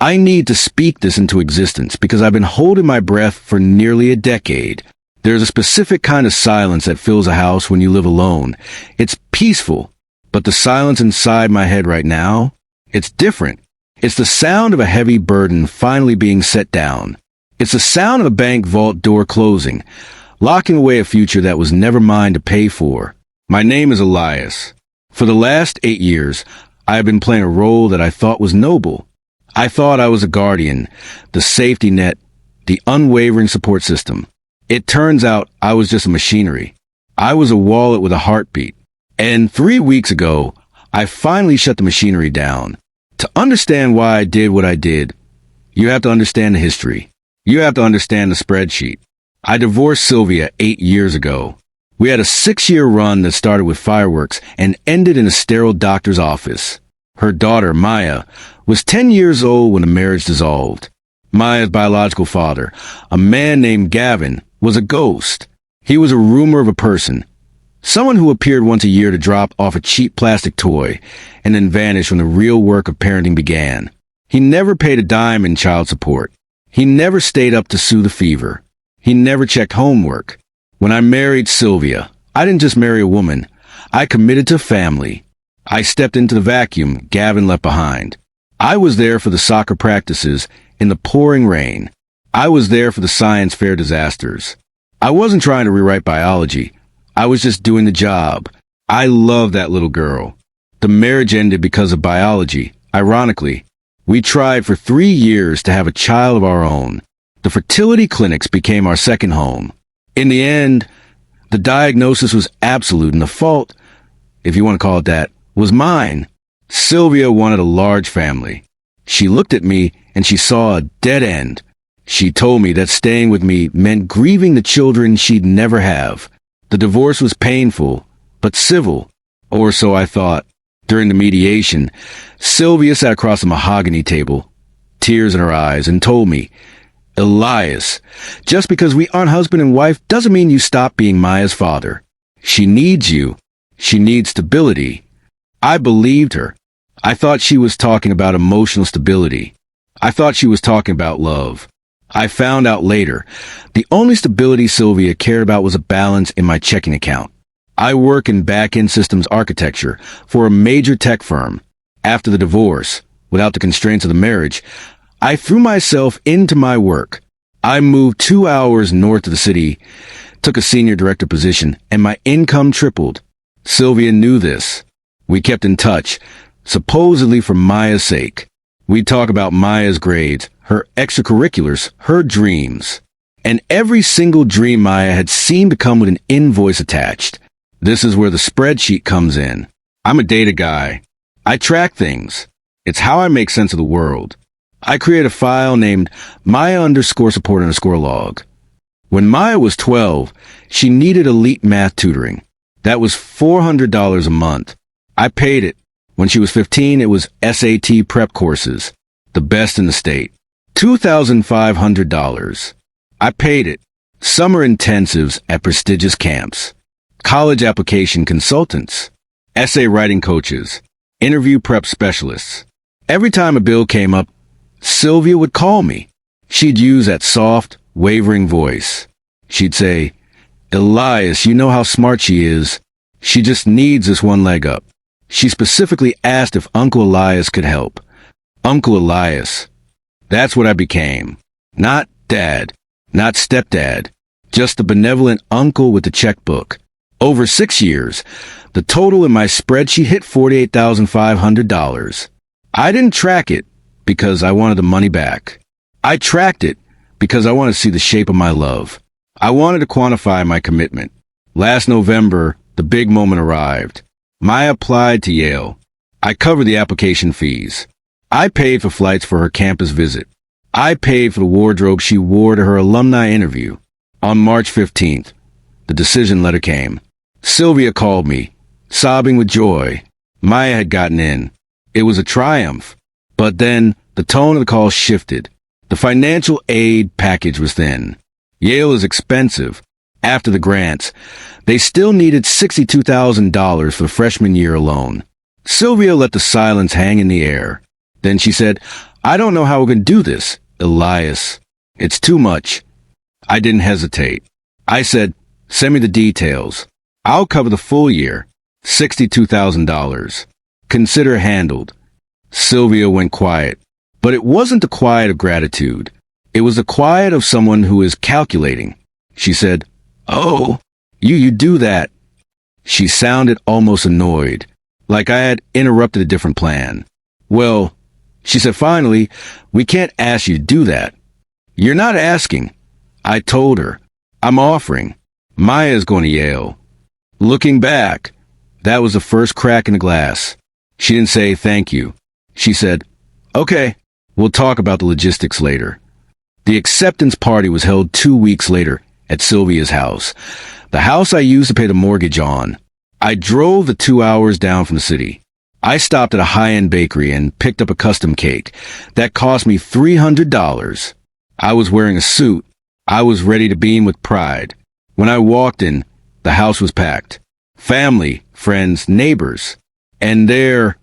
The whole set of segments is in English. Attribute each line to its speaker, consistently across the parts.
Speaker 1: I need to speak this into existence because I've been holding my breath for nearly a decade. There's a specific kind of silence that fills a house when you live alone. It's peaceful, but the silence inside my head right now, it's different. It's the sound of a heavy burden finally being set down. It's the sound of a bank vault door closing, locking away a future that was never mine to pay for. My name is Elias. For the last 8 years, I have been playing a role that I thought was noble. I thought I was a guardian, the safety net, the unwavering support system. It turns out I was just a machinery. I was a wallet with a heartbeat. And 3 weeks ago, I finally shut the machinery down. To understand why I did what I did, you have to understand the history. You have to understand the spreadsheet. I divorced Sylvia 8 years ago. We had a 6-year run that started with fireworks and ended in a sterile doctor's office. Her daughter, Maya, was 10 years old when the marriage dissolved. Maya's biological father, a man named Gavin, was a ghost. He was a rumor of a person. Someone who appeared once a year to drop off a cheap plastic toy and then vanished when the real work of parenting began. He never paid a dime in child support. He never stayed up to soothe the fever. He never checked homework. When I married Sylvia, I didn't just marry a woman. I committed to family. I stepped into the vacuum Gavin left behind. I was there for the soccer practices in the pouring rain. I was there for the science fair disasters. I wasn't trying to rewrite biology. I was just doing the job. I loved that little girl. The marriage ended because of biology. Ironically, we tried for 3 years to have a child of our own. The fertility clinics became our second home. In the end, the diagnosis was absolute, and the fault, if you want to call it that, was mine. Sylvia wanted a large family. She looked at me and she saw a dead end. She told me that staying with me meant grieving the children she'd never have. The divorce was painful, but civil, or so I thought. During the mediation, Sylvia sat across a mahogany table, tears in her eyes, and told me, "Elias, just because we aren't husband and wife doesn't mean you stop being Maya's father. She needs you. She needs stability." I believed her. I thought she was talking about emotional stability. I thought she was talking about love. I found out later, the only stability Sylvia cared about was a balance in my checking account. I work in back-end systems architecture for a major tech firm. After the divorce, without the constraints of the marriage, I threw myself into my work. I moved 2 hours north of the city, took a senior director position, and my income tripled. Sylvia knew this. We kept in touch, supposedly for Maya's sake. We'd talk about Maya's grades, her extracurriculars, her dreams. And every single dream Maya had seemed to come with an invoice attached. This is where the spreadsheet comes in. I'm a data guy. I track things. It's how I make sense of the world. I create a file named Maya_support_log. When Maya was 12, she needed elite math tutoring. That was $400 a month. I paid it. When she was 15, it was SAT prep courses, the best in the state. $2,500. I paid it. Summer intensives at prestigious camps. College application consultants. Essay writing coaches. Interview prep specialists. Every time a bill came up, Sylvia would call me. She'd use that soft, wavering voice. She'd say, "Elias, you know how smart she is. She just needs this one leg up." She specifically asked if Uncle Elias could help. Uncle Elias. That's what I became. Not dad, not stepdad, just the benevolent uncle with the checkbook. Over 6 years, the total in my spreadsheet hit $48,500. I didn't track it because I wanted the money back. I tracked it because I wanted to see the shape of my love. I wanted to quantify my commitment. Last November, the big moment arrived. Maya applied to Yale. I covered the application fees. I paid for flights for her campus visit. I paid for the wardrobe she wore to her alumni interview. On March 15th, the decision letter came. Sylvia called me, sobbing with joy. Maya had gotten in. It was a triumph. But then the tone of the call shifted. The financial aid package was thin. Yale is expensive. After the grants, they still needed $62,000 for the freshman year alone. Sylvia let the silence hang in the air. Then she said, I don't know how we're going to do this, Elias. It's too much. I didn't hesitate. I said, send me the details. I'll cover the full year. $62,000. Consider handled. Sylvia went quiet. But it wasn't the quiet of gratitude. It was the quiet of someone who is calculating. She said, oh, you do that. She sounded almost annoyed, like I had interrupted a different plan. Well, she said finally, we can't ask you to do that. You're not asking. I told her. I'm offering. Maya's going to Yale. Looking back, that was the first crack in the glass. She didn't say thank you. She said, okay, we'll talk about the logistics later. The acceptance party was held 2 weeks later at Sylvia's house, the house I used to pay the mortgage on. I drove the 2 hours down from the city. I stopped at a high-end bakery and picked up a custom cake. That cost me $300. I was wearing a suit. I was ready to beam with pride. When I walked in, the house was packed. Family, friends, neighbors. And there,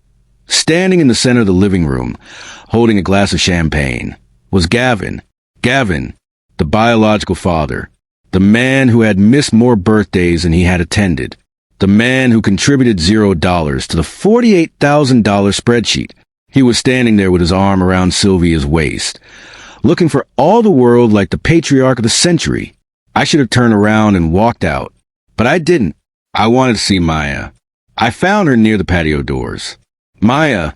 Speaker 1: standing in the center of the living room, holding a glass of champagne, was Gavin. Gavin, the biological father. The man who had missed more birthdays than he had attended. The man who contributed $0 to the $48,000 spreadsheet. He was standing there with his arm around Sylvia's waist, looking for all the world like the patriarch of the century. I should have turned around and walked out, but I didn't. I wanted to see Maya. I found her near the patio doors. Maya,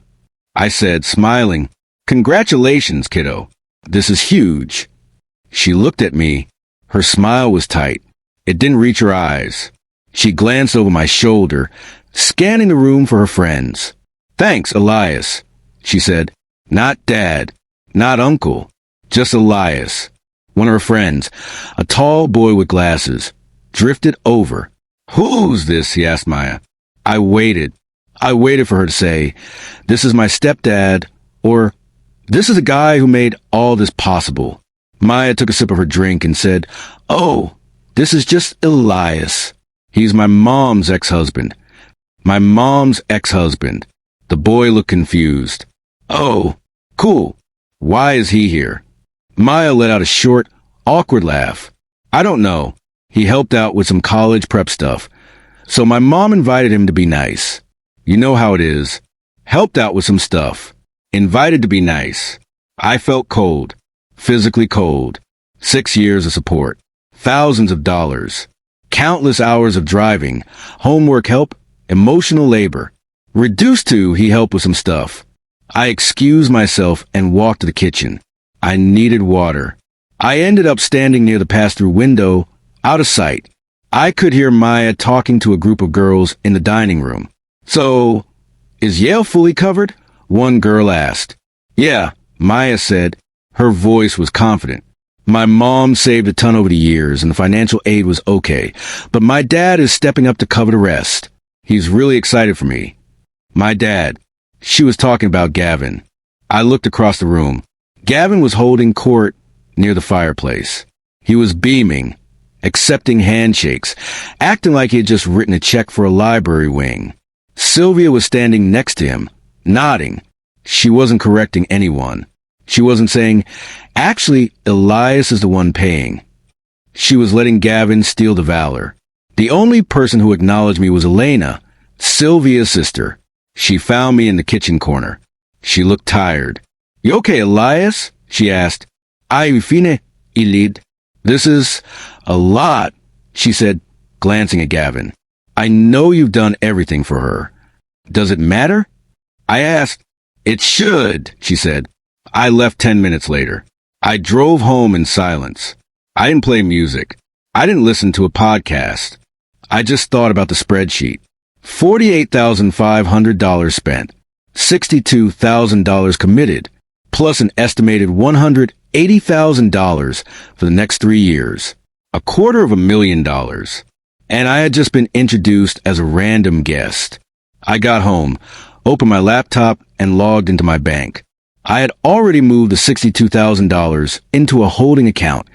Speaker 1: I said, smiling, congratulations, kiddo. This is huge. She looked at me. Her smile was tight. It didn't reach her eyes. She glanced over my shoulder, scanning the room for her friends. Thanks, Elias, she said. Not Dad, not Uncle, just Elias. One of her friends, a tall boy with glasses, drifted over. Who's this? He asked Maya. I waited. I waited for her to say, this is my stepdad, or this is the guy who made all this possible. Maya took a sip of her drink and said, oh, this is just Elias. He's my mom's ex-husband. My mom's ex-husband. The boy looked confused. Oh, cool. Why is he here? Maya let out a short, awkward laugh. I don't know. He helped out with some college prep stuff. So my mom invited him to be nice. You know how it is. Helped out with some stuff. Invited to be nice. I felt cold. Physically cold. 6 years of support. Thousands of dollars. Countless hours of driving. Homework help. Emotional labor. Reduced to, he helped with some stuff. I excused myself and walked to the kitchen. I needed water. I ended up standing near the pass-through window, out of sight. I could hear Maya talking to a group of girls in the dining room. So, is Yale fully covered? One girl asked. Yeah, Maya said. Her voice was confident. My mom saved a ton over the years, and the financial aid was okay, but my dad is stepping up to cover the rest. He's really excited for me. My dad. She was talking about Gavin. I looked across the room. Gavin was holding court near the fireplace. He was beaming, accepting handshakes, acting like he had just written a check for a library wing. Sylvia was standing next to him, nodding. She wasn't correcting anyone. She wasn't saying, actually, Elias is the one paying. She was letting Gavin steal the valor. The only person who acknowledged me was Elena, Sylvia's sister. She found me in the kitchen corner. She looked tired. You okay, Elias? She asked. Ay, fine, Elid. This is a lot, she said, glancing at Gavin. I know you've done everything for her. Does it matter? I asked. It should, she said. I left 10 minutes later. I drove home in silence. I didn't play music. I didn't listen to a podcast. I just thought about the spreadsheet. $48,500 spent. $62,000 committed, plus an estimated $180,000 for the next 3 years. $250,000. And I had just been introduced as a random guest. I got home, opened my laptop, and logged into my bank. I had already moved the $62,000 into a holding account,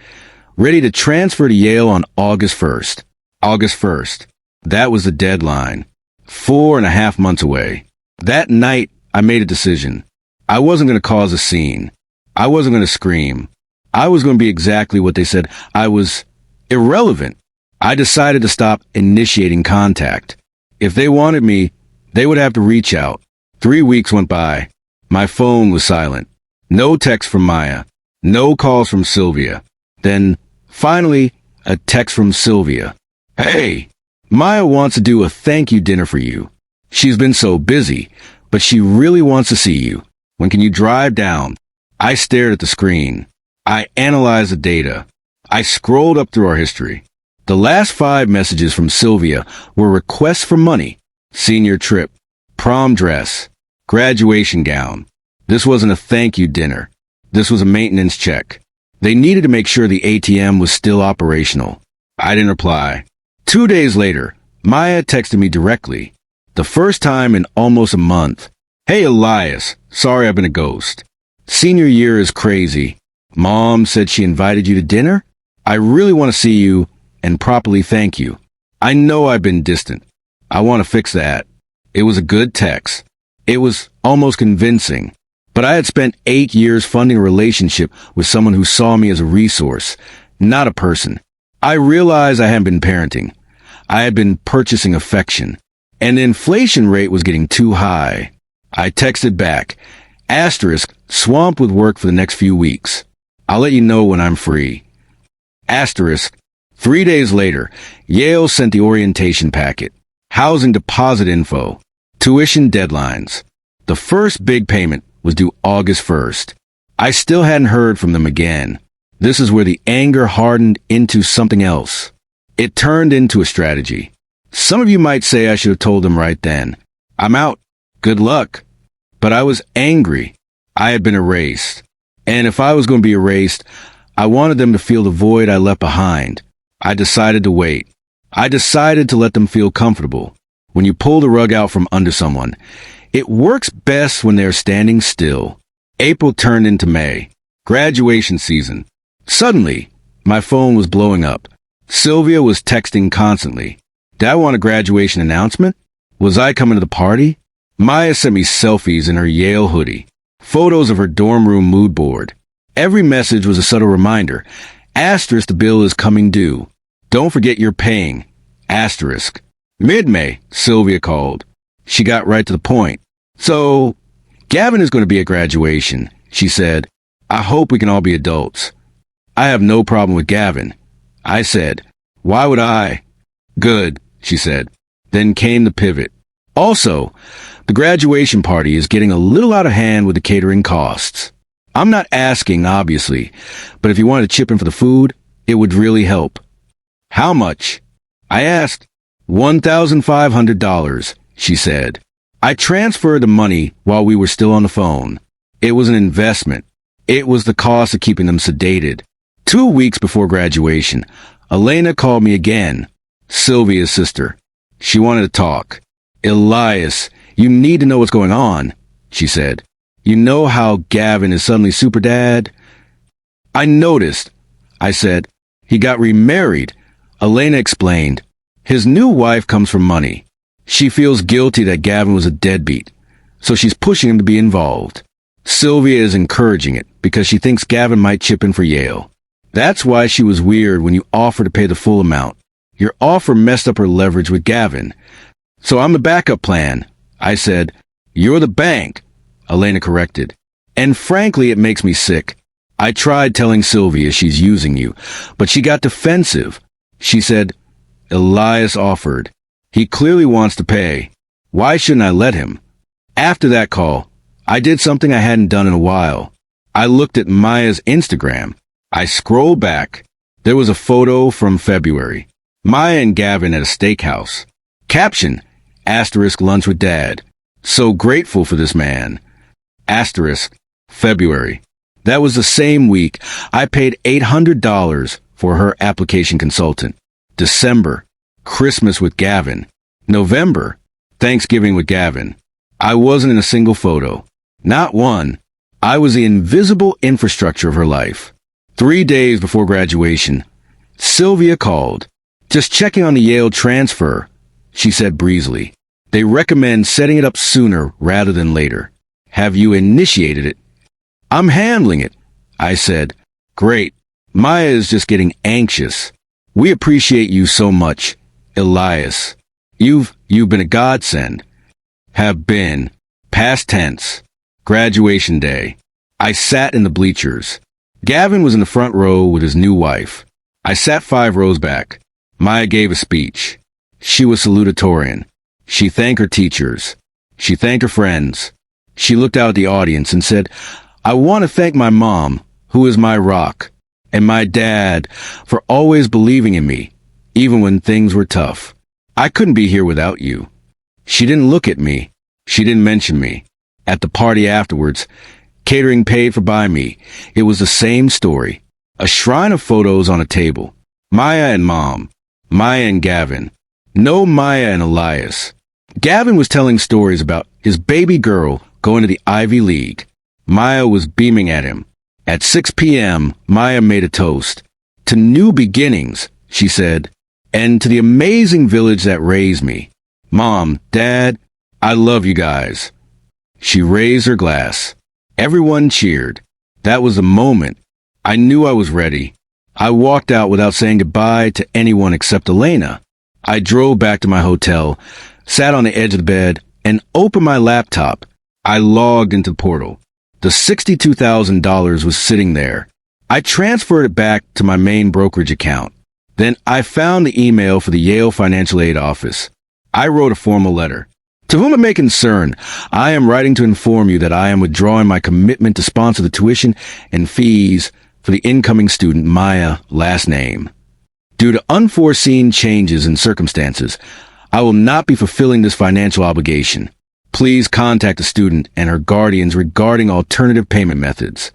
Speaker 1: ready to transfer to Yale on August 1st. August 1st. That was the deadline. 4.5 months away. That night, I made a decision. I wasn't going to cause a scene. I wasn't going to scream. I was going to be exactly what they said. I was irrelevant. I decided to stop initiating contact. If they wanted me, they would have to reach out. 3 weeks went by. My phone was silent. No text from Maya. No calls from Sylvia. Then, finally, a text from Sylvia. Hey, Maya wants to do a thank you dinner for you. She's been so busy, but she really wants to see you. When can you drive down? I stared at the screen. I analyzed the data. I scrolled up through our history. The last 5 messages from Sylvia were requests for money, senior trip, prom dress, graduation gown. This wasn't a thank you dinner. This was a maintenance check. They needed to make sure the ATM was still operational. I didn't reply. 2 days later, Maya texted me directly. The first time in almost a month. Hey Elias, sorry I've been a ghost. Senior year is crazy. Mom said she invited you to dinner? I really want to see you and properly thank you. I know I've been distant. I want to fix that. It was a good text. It was almost convincing. But I had spent 8 years funding a relationship with someone who saw me as a resource, not a person. I realized I hadn't been parenting. I had been purchasing affection. And the inflation rate was getting too high. I texted back, asterisk, swamped with work for the next few weeks. I'll let you know when I'm free. Asterisk, 3 days later, Yale sent the orientation packet, housing deposit info, tuition deadlines. The first big payment was due August 1st. I still hadn't heard from them again. This is where the anger hardened into something else. It turned into a strategy. Some of you might say I should have told them right then. I'm out. Good luck. But I was angry. I had been erased. And if I was going to be erased, I wanted them to feel the void I left behind. I decided to wait. I decided to let them feel comfortable. When you pull the rug out from under someone, it works best when they're standing still. April turned into May. Graduation season. Suddenly, my phone was blowing up. Sylvia was texting constantly. Did I want a graduation announcement? Was I coming to the party? Maya sent me selfies in her Yale hoodie, photos of her dorm room mood board. Every message was a subtle reminder. Asterisk, the bill is coming due. Don't forget you're paying. Asterisk. Mid-May, Sylvia called. She got right to the point. So, Gavin is going to be at graduation, she said. I hope we can all be adults. I have no problem with Gavin. I said, why would I? Good, she said. Then came the pivot. Also, the graduation party is getting a little out of hand with the catering costs. I'm not asking, obviously, but if you wanted to chip in for the food, it would really help. How much? I asked. $1,500, she said. I transferred the money while we were still on the phone. It was an investment. It was the cost of keeping them sedated. 2 weeks before graduation, Elena called me again. Sylvia's sister. She wanted to talk. Elias, you need to know what's going on, she said. You know how Gavin is suddenly super dad? I noticed. I said. He got remarried. Elena explained. His new wife comes from money. She feels guilty that Gavin was a deadbeat, so she's pushing him to be involved. Sylvia is encouraging it because she thinks Gavin might chip in for Yale. That's why she was weird when you offered to pay the full amount. Your offer messed up her leverage with Gavin. So I'm the backup plan. I said, you're the bank, Elena corrected. And frankly, it makes me sick. I tried telling Sylvia she's using you, but she got defensive. She said, Elias offered. He clearly wants to pay. Why shouldn't I let him? After that call, I did something I hadn't done in a while. I looked at Maya's Instagram. I scrolled back. There was a photo from February. Maya and Gavin at a steakhouse. Caption, asterisk lunch with dad. So grateful for this man. Asterisk, February. That was the same week I paid $800 for her application consultant. December, Christmas with Gavin. November, Thanksgiving with Gavin. I wasn't in a single photo. Not one. I was the invisible infrastructure of her life. 3 days before graduation, Sylvia called. Just checking on the Yale transfer, she said breezily. They recommend setting it up sooner rather than later. Have you initiated it? I'm handling it, I said. Great. Maya is just getting anxious. We appreciate you so much, Elias. You've been a godsend. Have been. Past tense. Graduation day. I sat in the bleachers. Gavin was in the front row with his new wife. I sat 5 rows back. Maya gave a speech. She was salutatorian. She thanked her teachers. She thanked her friends. She looked out at the audience and said, I want to thank my mom, who is my rock, and my dad for always believing in me, even when things were tough. I couldn't be here without you. She didn't look at me. She didn't mention me. At the party afterwards, catering paid for by me, it was the same story. A shrine of photos on a table. Maya and Mom. Maya and Gavin. No Maya and Elias. Gavin was telling stories about his baby girl going to the Ivy League. Maya was beaming at him. At 6 p.m., Maya made a toast. To new beginnings, she said, and to the amazing village that raised me. Mom, Dad, I love you guys. She raised her glass. Everyone cheered. That was the moment. I knew I was ready. I walked out without saying goodbye to anyone except Elena. I drove back to my hotel, sat on the edge of the bed, and opened my laptop. I logged into the portal. The $62,000 was sitting there. I transferred it back to my main brokerage account. Then I found the email for the Yale financial aid office. I wrote a formal letter. To whom it may concern, I am writing to inform you that I am withdrawing my commitment to sponsor the tuition and fees for the incoming student Maya, last name. Due to unforeseen changes in circumstances, I will not be fulfilling this financial obligation. Please contact the student and her guardians regarding alternative payment methods.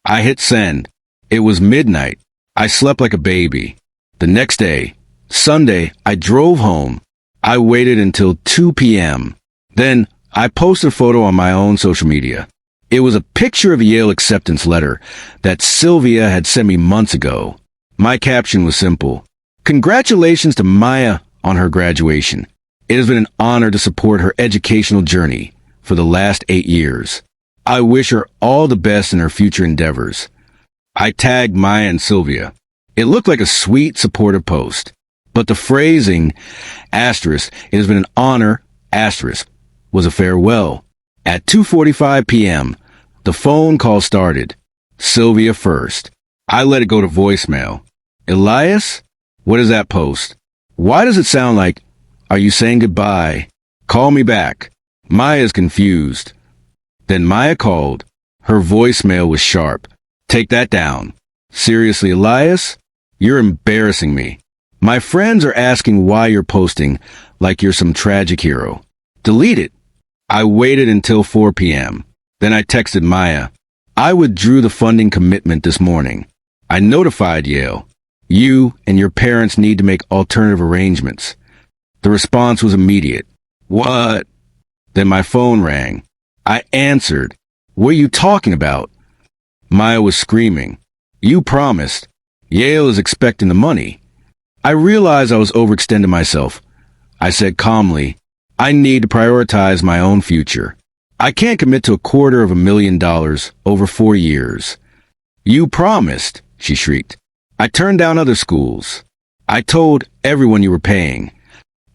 Speaker 1: I hit send. It was midnight. I slept like a baby. The next day, Sunday, I drove home. I waited until 2 p.m. Then I posted a photo on my own social media. It was a picture of a Yale acceptance letter that Sylvia had sent me months ago. My caption was simple. Congratulations to Maya on her graduation. It has been an honor to support her educational journey for the last 8 years. I wish her all the best in her future endeavors. I tagged Maya and Sylvia. It looked like a sweet, supportive post. But the phrasing, asterisk, it has been an honor, asterisk, was a farewell. At 2:45 p.m., the phone call started. Sylvia first. I let it go to voicemail. Elias? What is that post? Why does it sound like, are you saying goodbye? Call me back. Maya is confused. Then Maya called. Her voicemail was sharp. Take that down. Seriously, Elias? You're embarrassing me. My friends are asking why you're posting like you're some tragic hero. Delete it. I waited until 4 p.m. Then I texted Maya. I withdrew the funding commitment this morning. I notified Yale. You and your parents need to make alternative arrangements. The response was immediate. What? Then my phone rang. I answered. What are you talking about? Maya was screaming. You promised. Yale is expecting the money. I realized I was overextending myself. I said calmly, I need to prioritize my own future. I can't commit to $250,000 over 4 years. You promised, she shrieked. I turned down other schools. I told everyone you were paying.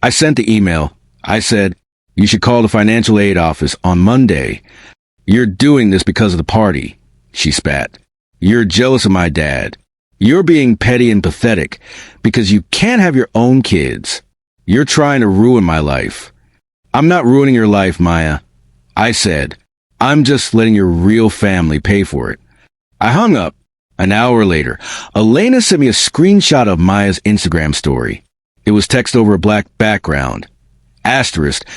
Speaker 1: I sent the email. I said, you should call the financial aid office on Monday. You're doing this because of the party, she spat. You're jealous of my dad. You're being petty and pathetic because you can't have your own kids. You're trying to ruin my life. I'm not ruining your life, Maya. I said, I'm just letting your real family pay for it. I hung up. An hour later, Elena sent me a screenshot of Maya's Instagram story. It was text over a black background. Asterisk,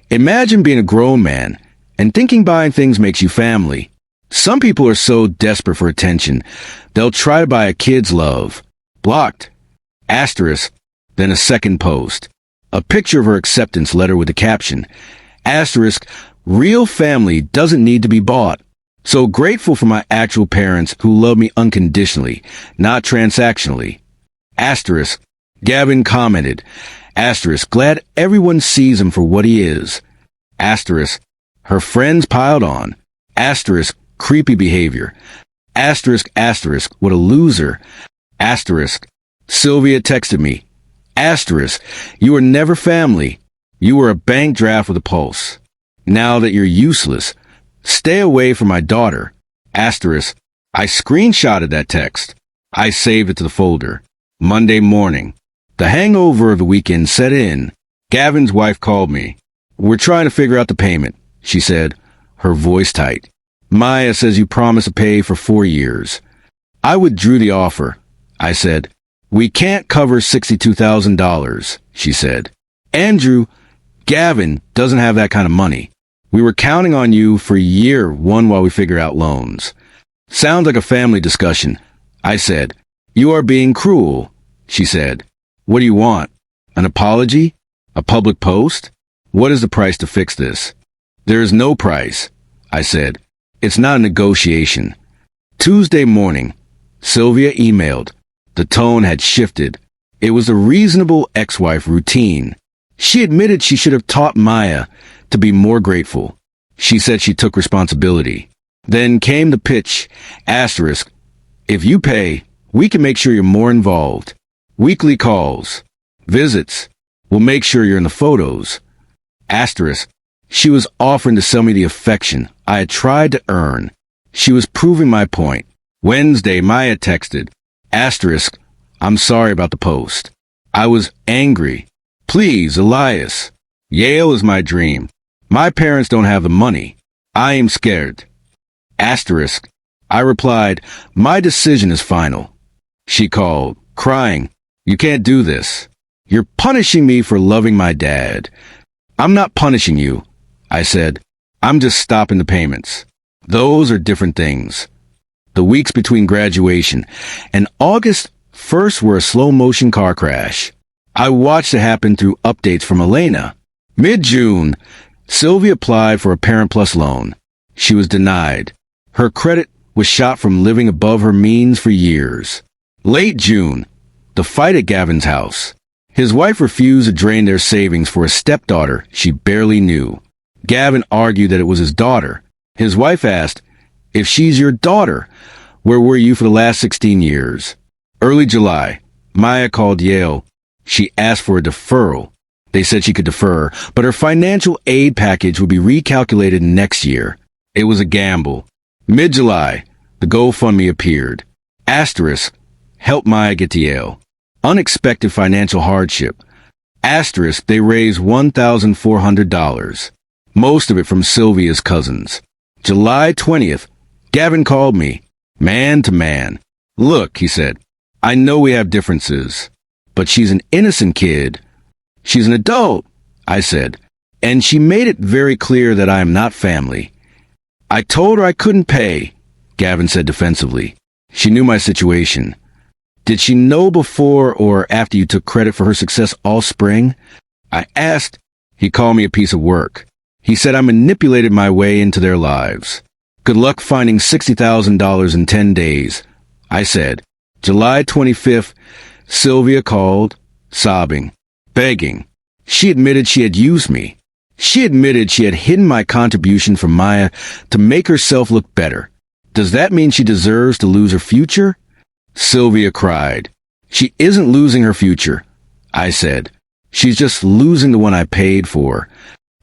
Speaker 1: imagine being a grown man and thinking buying things makes you family. Some people are so desperate for attention, they'll try to buy a kid's love. Blocked. Asterisk, then a second post. A picture of her acceptance letter with the caption, asterisk, real family doesn't need to be bought. So grateful for my actual parents who love me unconditionally, not transactionally. Asterisk, Gavin commented. Asterisk, glad everyone sees him for what he is. Asterisk, her friends piled on. Asterisk, creepy behavior. Asterisk, asterisk, what a loser. Asterisk, Sylvia texted me. Asterisk, you were never family. You were a bank draft with a pulse. Now that you're useless, stay away from my daughter. Asterisk, I screenshotted that text. I saved it to the folder. Monday morning. The hangover of the weekend set in. Gavin's wife called me. We're trying to figure out the payment, she said, her voice tight. Maya says you promised to pay for 4 years. I withdrew the offer. I said, we can't cover $62,000, she said. Andrew, Gavin doesn't have that kind of money. We were counting on you for year one while we figure out loans. Sounds like a family discussion. I said, you are being cruel, she said. What do you want? An apology? A public post? What is the price to fix this? There is no price, I said. It's not a negotiation. Tuesday morning, Sylvia emailed. The tone had shifted. It was a reasonable ex-wife routine. She admitted she should have taught Maya to be more grateful. She said she took responsibility. Then came the pitch, asterisk, if you pay, we can make sure you're more involved. Weekly calls, visits, we'll make sure you're in the photos. Asterisk, she was offering to sell me the affection I had tried to earn. She was proving my point. Wednesday, Maya texted, asterisk, I'm sorry about the post. I was angry. Please, Elias. Yale is my dream. My parents don't have the money. I am scared. Asterisk. I replied, my decision is final. She called, crying, you can't do this. You're punishing me for loving my dad. I'm not punishing you, I said. I'm just stopping the payments. Those are different things. The weeks between graduation and August 1st were a slow-motion car crash. I watched it happen through updates from Elena. Mid-June, Sylvia applied for a Parent Plus loan. She was denied. Her credit was shot from living above her means for years. Late June, the fight at Gavin's house. His wife refused to drain their savings for a stepdaughter she barely knew. Gavin argued that it was his daughter. His wife asked, if she's your daughter, where were you for the last 16 years? Early July, Maya called Yale. She asked for a deferral. They said she could defer, but her financial aid package would be recalculated next year. It was a gamble. Mid-July, the GoFundMe appeared. Asterisk, help Maya get to Yale. Unexpected financial hardship. Asterisk, they raised $1,400. Most of it from Sylvia's cousins. July 20th, Gavin called me, man to man. Look, he said, I know we have differences, but she's an innocent kid. She's an adult, I said, and she made it very clear that I am not family. I told her I couldn't pay, Gavin said defensively. She knew my situation. Did she know before or after you took credit for her success all spring? I asked. He called me a piece of work. He said I manipulated my way into their lives. Good luck finding $60,000 in 10 days, I said. July 25th, Sylvia called, sobbing, begging. She admitted she had used me. She admitted she had hidden my contribution from Maya to make herself look better. Does that mean she deserves to lose her future? Sylvia cried. She isn't losing her future, I said. She's just losing the one I paid for.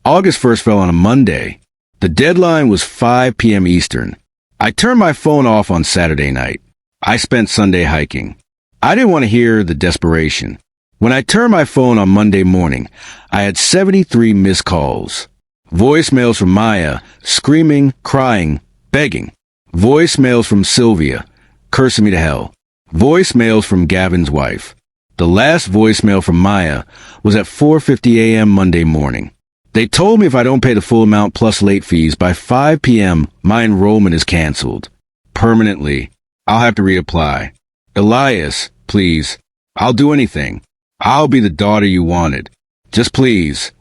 Speaker 1: August 1st fell on a Monday. The deadline was 5 p.m. Eastern. I turned my phone off on Saturday night. I spent Sunday hiking. I didn't want to hear the desperation. When I turned my phone on Monday morning, I had 73 missed calls. Voicemails from Maya, screaming, crying, begging. Voicemails from Sylvia, cursing me to hell. Voicemails from Gavin's wife. The last voicemail from Maya was at 4:50 a.m. Monday morning. They told me if I don't pay the full amount plus late fees by 5 p.m., my enrollment is canceled. Permanently. I'll have to reapply. Elias, please. I'll do anything. I'll be the daughter you wanted. Just please.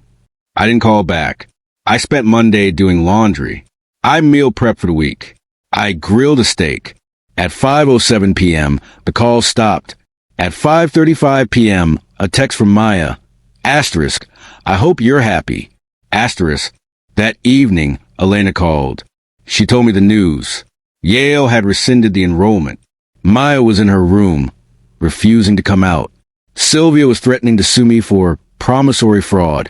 Speaker 1: I didn't call back. I spent Monday doing laundry. I meal prepped for the week. I grilled a steak. At 5:07 p.m., the call stopped. At 5:35 p.m., a text from Maya. Asterisk, I hope you're happy. Asterisk, that evening, Elena called. She told me the news. Yale had rescinded the enrollment. Maya was in her room, refusing to come out. Sylvia was threatening to sue me for promissory fraud,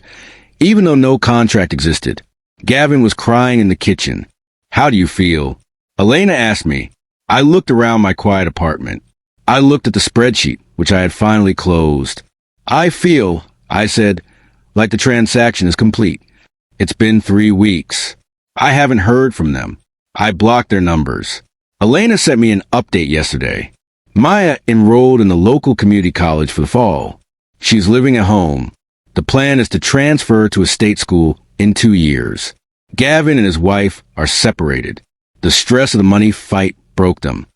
Speaker 1: even though no contract existed. Gavin was crying in the kitchen. How do you feel? Elena asked me. I looked around my quiet apartment. I looked at the spreadsheet, which I had finally closed. I feel, I said, like the transaction is complete. It's been 3 weeks. I haven't heard from them. I blocked their numbers. Elena sent me an update yesterday. Maya enrolled in the local community college for the fall. She's living at home. The plan is to transfer to a state school in 2 years. Gavin and his wife are separated. The stress of the money fight broke them.